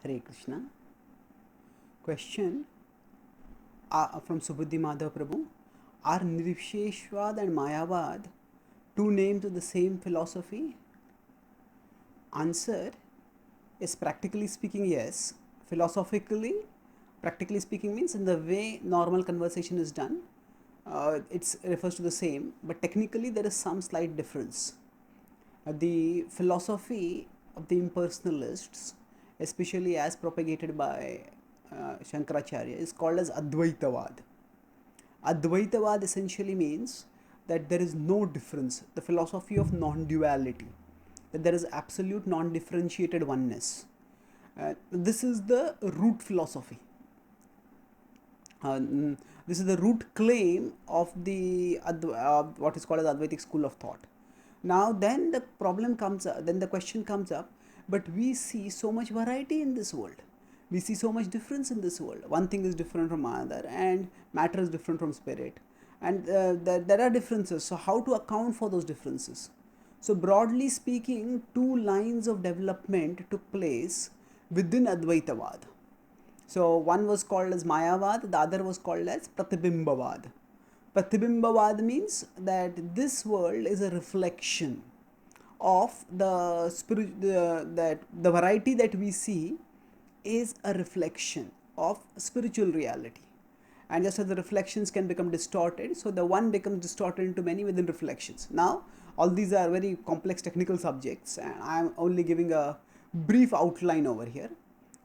Hare Krishna. Question from Subhuddhi Madhav Prabhu. Are Nirvisheshavada and Mayavad two names of the same philosophy? Answer is practically speaking yes. Philosophically, practically speaking means in the way normal conversation is done, it refers to the same, but technically there is some slight difference. The philosophy of the impersonalists, especially as propagated by Shankaracharya, is called as Advaitavad. Advaitavad essentially means that there is no difference, the philosophy of non-duality, that there is absolute non-differentiated oneness. This is the root philosophy. This is the root claim of the what is called as Advaitic school of thought. Now then the problem comes up, then the question comes up, but we see so much variety in this world. We see so much difference in this world. One thing is different from another, and matter is different from spirit, and there are differences. So how to account for those differences? So broadly speaking, two lines of development took place within Advaitavad. So one was called as Mayavad, the other was called as Pratibimbavad. Pratibimbavad means that this world is a reflection of the spirit, that the variety that we see is a reflection of spiritual reality. And just as the reflections can become distorted, so the one becomes distorted into many within reflections. Now, all these are very complex technical subjects, and I am only giving a brief outline over here.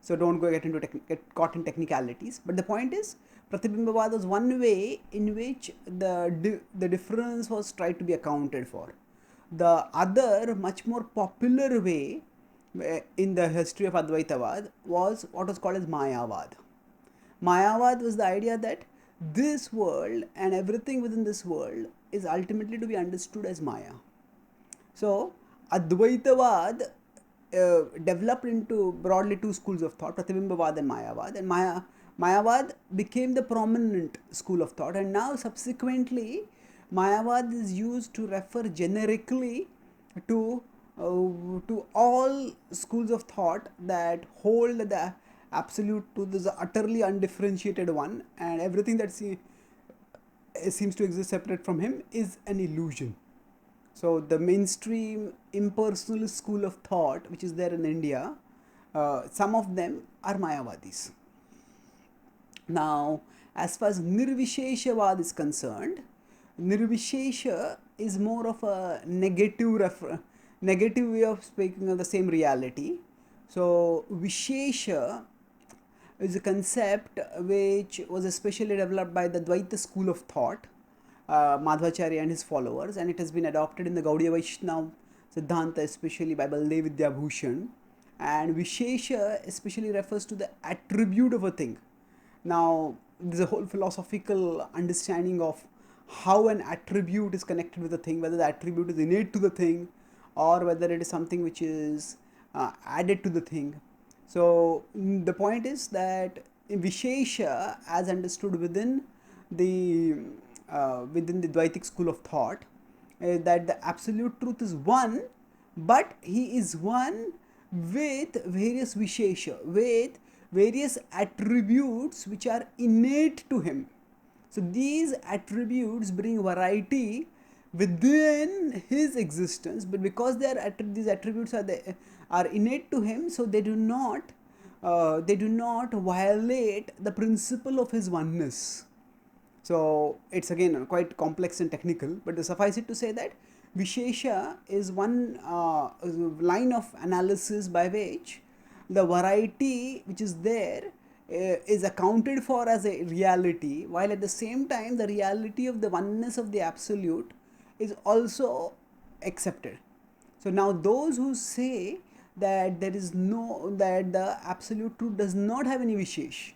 So don't get caught in technicalities. But the point is, Pratibimbavad was one way in which the difference was tried to be accounted for. The other, much more popular way in the history of Advaitavad was what was called as Mayavad. Mayavad was the idea that this world and everything within this world is ultimately to be understood as Maya. So Advaitavad developed into broadly two schools of thought, Pratibimbavad and Mayavad. And Mayavad became the prominent school of thought, and now subsequently Mayavad is used to refer generically to all schools of thought that hold the absolute truth is utterly undifferentiated one, and everything that seems to exist separate from him is an illusion. So the mainstream impersonalist school of thought which is there in India, some of them are Mayavadis. Now, as far as Nirvisheshavada is concerned, Nirvishesha is more of a negative way of speaking of the same reality. So Vishesha is a concept which was especially developed by the Dvaita school of thought, Madhvacharya and his followers, and it has been adopted in the Gaudiya Vaishnava Siddhanta, especially by Baldev Vidyabhushan. And Vishesha especially refers to the attribute of a thing. Now, there's a whole philosophical understanding of how an attribute is connected with a thing, whether the attribute is innate to the thing or whether it is something which is added to the thing. So the point is that Vishesha, as understood within the Dvaitic school of thought, that the absolute truth is one, but he is one with various Vishesha, with various attributes which are innate to him. So these attributes bring variety within his existence, but because these attributes are innate to him, so they do not violate the principle of his oneness. So it's again quite complex and technical, but suffice it to say that Vishesha is one line of analysis by which the variety which is there is accounted for as a reality, while at the same time the reality of the oneness of the absolute is also accepted. So now those who say that that the absolute truth does not have any Vishesh,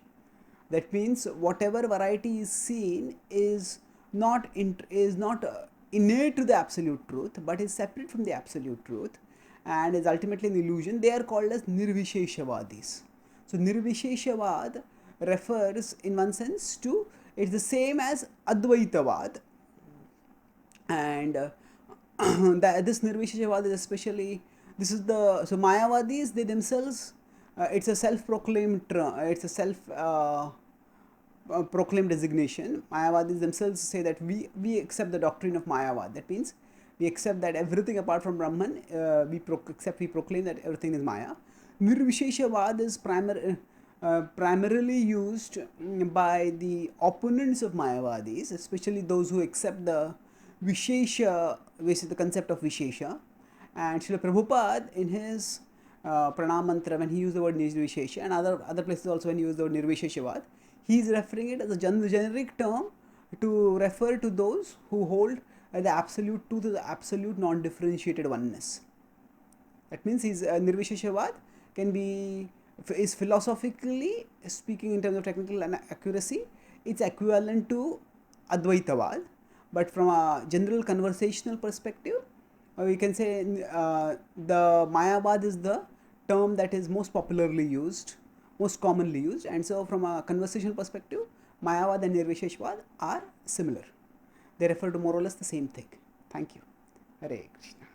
that means whatever variety is seen is not innate to the absolute truth, but is separate from the absolute truth and is ultimately an illusion, they are called as Nirvisheshavadis. So Nirvisheshavad refers in one sense to, it's the same as Advaitavad, and this Nirvisheshavada is especially, so Mayavadis, they themselves it's a self-proclaimed it's a self proclaimed designation. Mayavadis themselves say that we accept the doctrine of Mayavad. That means we accept that everything apart from Brahman, we proclaim that everything is Maya. Nirvisheshavada is primarily used by the opponents of Mayavadis, especially those who accept the Vishesha, which is the concept of Vishesha. And Srila Prabhupada, in his Pranam Mantra, when he used the word Nirvishesha, and other places also when he used the word Nirvisheshavada, he is referring it as a generic term to refer to those who hold the absolute truth, the absolute non-differentiated oneness. That means his Nirvisheshavad can be, is philosophically speaking in terms of technical accuracy, it's equivalent to Advaitavad. But from a general conversational perspective, we can say the Mayavad is the term that is most popularly used, most commonly used, and so from a conversational perspective, Mayavad and Nirvisheshavad are similar. They refer to more or less the same thing. Thank you. Hare Krishna.